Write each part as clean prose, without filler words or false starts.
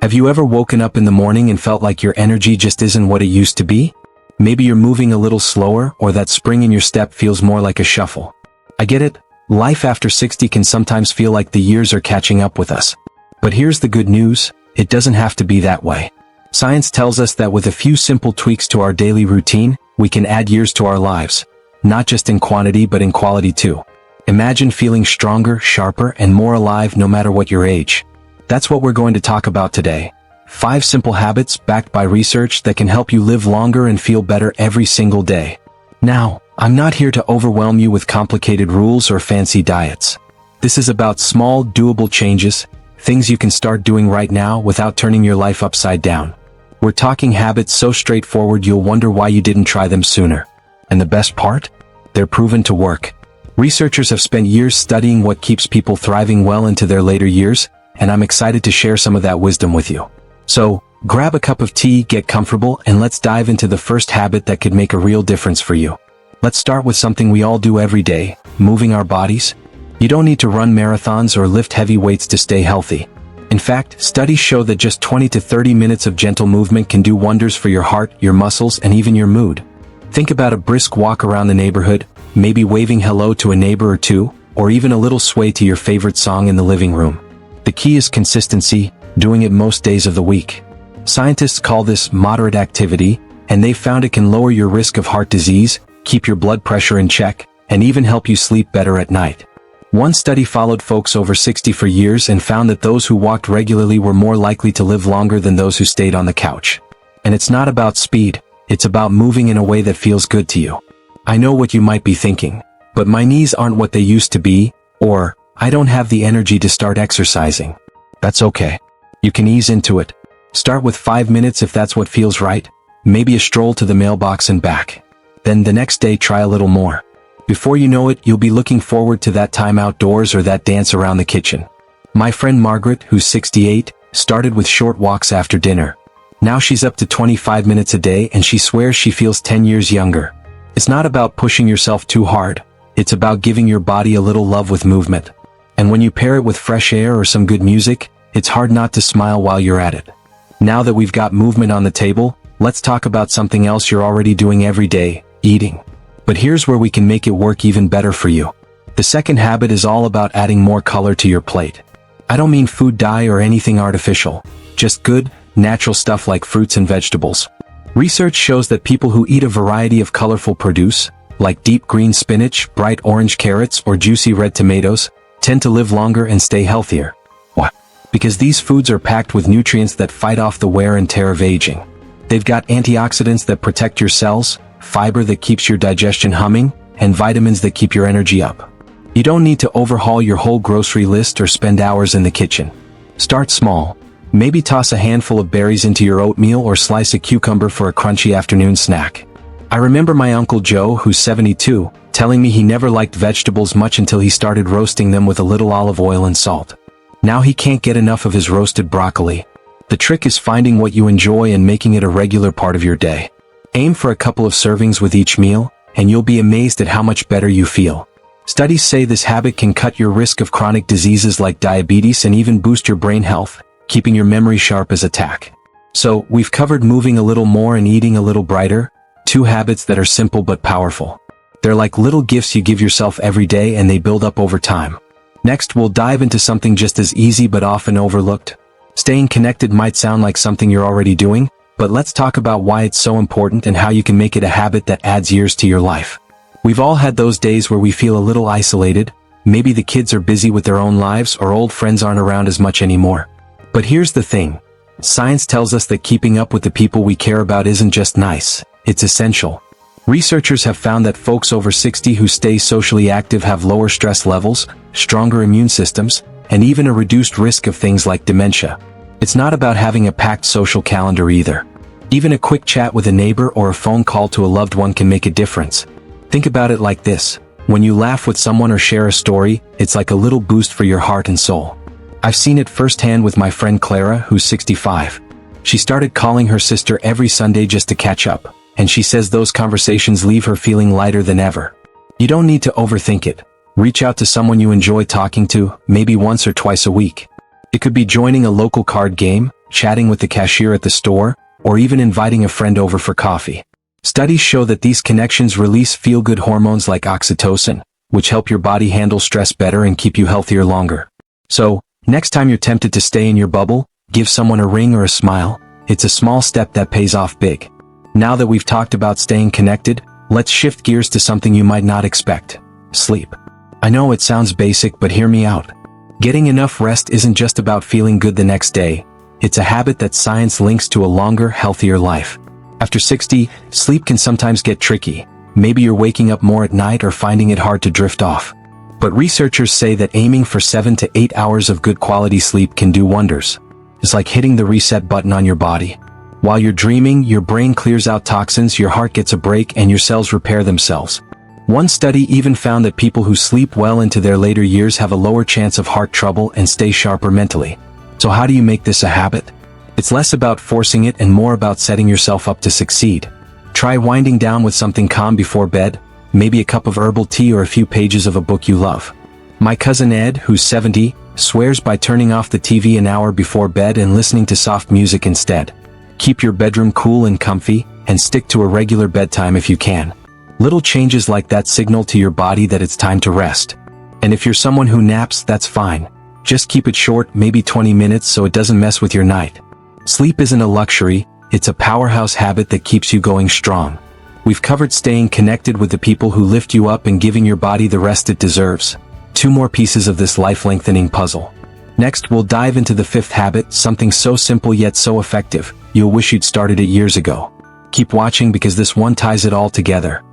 Have you ever woken up in the morning and felt like your energy just isn't what it used to be? Maybe you're moving a little slower, or that spring in your step feels more like a shuffle. I get it. Life after 60 can sometimes feel like the years are catching up with us. But here's the good news, it doesn't have to be that way. Science tells us that with a few simple tweaks to our daily routine, we can add years to our lives. Not just in quantity but in quality too. Imagine feeling stronger, sharper, and more alive no matter what your age. That's what we're going to talk about today. 5 simple habits backed by research that can help you live longer and feel better every single day. Now, I'm not here to overwhelm you with complicated rules or fancy diets. This is about small, doable changes, things you can start doing right now without turning your life upside down. We're talking habits so straightforward you'll wonder why you didn't try them sooner. And the best part? They're proven to work. Researchers have spent years studying what keeps people thriving well into their later years, and I'm excited to share some of that wisdom with you. So, grab a cup of tea, get comfortable, and let's dive into the first habit that could make a real difference for you. Let's start with something we all do every day, moving our bodies. You don't need to run marathons or lift heavy weights to stay healthy. In fact, studies show that just 20 to 30 minutes of gentle movement can do wonders for your heart, your muscles, and even your mood. Think about a brisk walk around the neighborhood, maybe waving hello to a neighbor or two, or even a little sway to your favorite song in the living room. The key is consistency, doing it most days of the week. Scientists call this moderate activity, and they found it can lower your risk of heart disease, keep your blood pressure in check, and even help you sleep better at night. One study followed folks over 60 for years and found that those who walked regularly were more likely to live longer than those who stayed on the couch. And it's not about speed, it's about moving in a way that feels good to you. I know what you might be thinking, but my knees aren't what they used to be, or, I don't have the energy to start exercising. That's okay. You can ease into it. Start with 5 minutes if that's what feels right, maybe a stroll to the mailbox and back. Then the next day try a little more. Before you know it, you'll be looking forward to that time outdoors or that dance around the kitchen. My friend Margaret, who's 68, started with short walks after dinner. Now she's up to 25 minutes a day and she swears she feels 10 years younger. It's not about pushing yourself too hard. It's about giving your body a little love with movement. And when you pair it with fresh air or some good music, it's hard not to smile while you're at it. Now that we've got movement on the table, let's talk about something else you're already doing every day, eating. But here's where we can make it work even better for you. The second habit is all about adding more color to your plate. I don't mean food dye or anything artificial, just good, natural stuff like fruits and vegetables. Research shows that people who eat a variety of colorful produce, like deep green spinach, bright orange carrots, or juicy red tomatoes, tend to live longer and stay healthier. Why? Because these foods are packed with nutrients that fight off the wear and tear of aging. They've got antioxidants that protect your cells, fiber that keeps your digestion humming, and vitamins that keep your energy up. You don't need to overhaul your whole grocery list or spend hours in the kitchen. Start small. Maybe toss a handful of berries into your oatmeal or slice a cucumber for a crunchy afternoon snack. I remember my Uncle Joe, who's 72, telling me he never liked vegetables much until he started roasting them with a little olive oil and salt. Now he can't get enough of his roasted broccoli. The trick is finding what you enjoy and making it a regular part of your day. Aim for a couple of servings with each meal, and you'll be amazed at how much better you feel. Studies say this habit can cut your risk of chronic diseases like diabetes and even boost your brain health, keeping your memory sharp as a tack. So, we've covered moving a little more and eating a little brighter, 2 habits that are simple but powerful. They're like little gifts you give yourself every day and they build up over time. Next, we'll dive into something just as easy but often overlooked. Staying connected might sound like something you're already doing, but let's talk about why it's so important and how you can make it a habit that adds years to your life. We've all had those days where we feel a little isolated. Maybe the kids are busy with their own lives or old friends aren't around as much anymore. But here's the thing. Science tells us that keeping up with the people we care about isn't just nice, it's essential. Researchers have found that folks over 60 who stay socially active have lower stress levels, stronger immune systems, and even a reduced risk of things like dementia. It's not about having a packed social calendar either. Even a quick chat with a neighbor or a phone call to a loved one can make a difference. Think about it like this. When you laugh with someone or share a story, it's like a little boost for your heart and soul. I've seen it firsthand with my friend Clara, who's 65. She started calling her sister every Sunday just to catch up, and she says those conversations leave her feeling lighter than ever. You don't need to overthink it. Reach out to someone you enjoy talking to, maybe once or twice a week. It could be joining a local card game, chatting with the cashier at the store, or even inviting a friend over for coffee. Studies show that these connections release feel-good hormones like oxytocin, which help your body handle stress better and keep you healthier longer. So, next time you're tempted to stay in your bubble, give someone a ring or a smile. It's a small step that pays off big. Now that we've talked about staying connected, let's shift gears to something you might not expect: sleep. I know it sounds basic, but hear me out. Getting enough rest isn't just about feeling good the next day. It's a habit that science links to a longer, healthier life. After 60, sleep can sometimes get tricky. Maybe you're waking up more at night or finding it hard to drift off. But researchers say that aiming for 7 to 8 hours of good quality sleep can do wonders. It's like hitting the reset button on your body. While you're dreaming, your brain clears out toxins, your heart gets a break, and your cells repair themselves. One study even found that people who sleep well into their later years have a lower chance of heart trouble and stay sharper mentally. So how do you make this a habit? It's less about forcing it and more about setting yourself up to succeed. Try winding down with something calm before bed, maybe a cup of herbal tea or a few pages of a book you love. My cousin Ed, who's 70, swears by turning off the TV an hour before bed and listening to soft music instead. Keep your bedroom cool and comfy, and stick to a regular bedtime if you can. Little changes like that signal to your body that it's time to rest. And if you're someone who naps, that's fine. Just keep it short, maybe 20 minutes, so it doesn't mess with your night. Sleep isn't a luxury, it's a powerhouse habit that keeps you going strong. We've covered staying connected with the people who lift you up and giving your body the rest it deserves. 2 more pieces of this life-lengthening puzzle. Next, we'll dive into the 5th habit, something so simple yet so effective, you'll wish you'd started it years ago. Keep watching because this one ties it all together.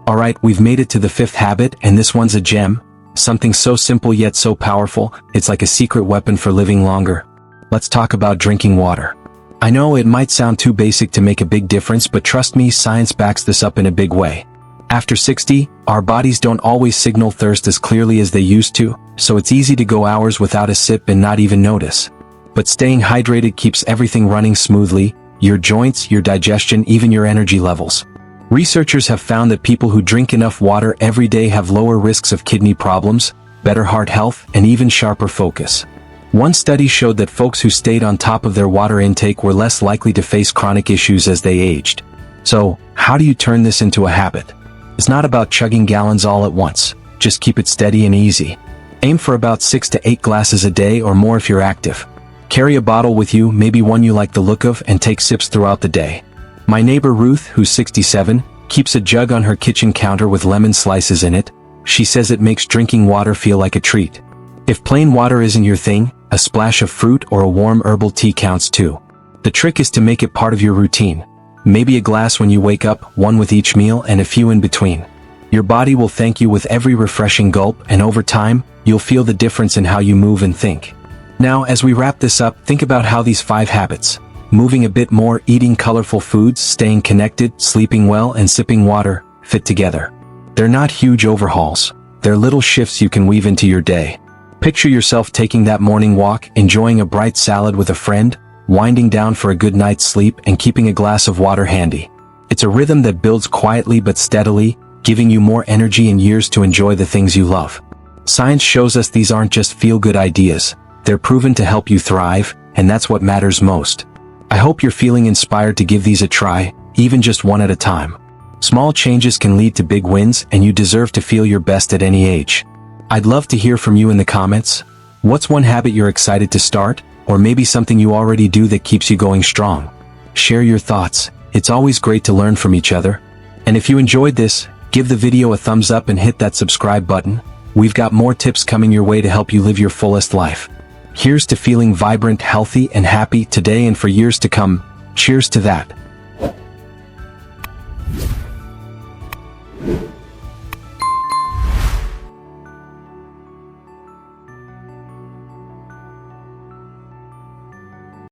Alright, we've made it to the 5th habit, and this one's a gem. Something so simple yet so powerful, it's like a secret weapon for living longer. Let's talk about drinking water. I know it might sound too basic to make a big difference, but trust me, science backs this up in a big way. After 60, our bodies don't always signal thirst as clearly as they used to, so it's easy to go hours without a sip and not even notice. But staying hydrated keeps everything running smoothly: your joints, your digestion, even your energy levels. Researchers have found that people who drink enough water every day have lower risks of kidney problems, better heart health, and even sharper focus. One study showed that folks who stayed on top of their water intake were less likely to face chronic issues as they aged. So, how do you turn this into a habit? It's not about chugging gallons all at once. Just keep it steady and easy. Aim for about 6 to 8 glasses a day or more if you're active. Carry a bottle with you, maybe one you like the look of, and take sips throughout the day. My neighbor Ruth, who's 67, keeps a jug on her kitchen counter with lemon slices in it. She says it makes drinking water feel like a treat. If plain water isn't your thing, a splash of fruit or a warm herbal tea counts too. The trick is to make it part of your routine. Maybe a glass when you wake up, one with each meal, and a few in between. Your body will thank you with every refreshing gulp, and over time, you'll feel the difference in how you move and think. Now, as we wrap this up, think about how these 5 habits: moving a bit more, eating colorful foods, staying connected, sleeping well, and sipping water, fit together. They're not huge overhauls. They're little shifts you can weave into your day. Picture yourself taking that morning walk, enjoying a bright salad with a friend, winding down for a good night's sleep, and keeping a glass of water handy. It's a rhythm that builds quietly but steadily, giving you more energy and years to enjoy the things you love. Science shows us these aren't just feel-good ideas. They're proven to help you thrive, and that's what matters most. I hope you're feeling inspired to give these a try, even just one at a time. Small changes can lead to big wins, and you deserve to feel your best at any age. I'd love to hear from you in the comments. What's one habit you're excited to start, or maybe something you already do that keeps you going strong? Share your thoughts. It's always great to learn from each other. And if you enjoyed this, give the video a thumbs up and hit that subscribe button. We've got more tips coming your way to help you live your fullest life. Here's to feeling vibrant, healthy, and happy today and for years to come. Cheers to that.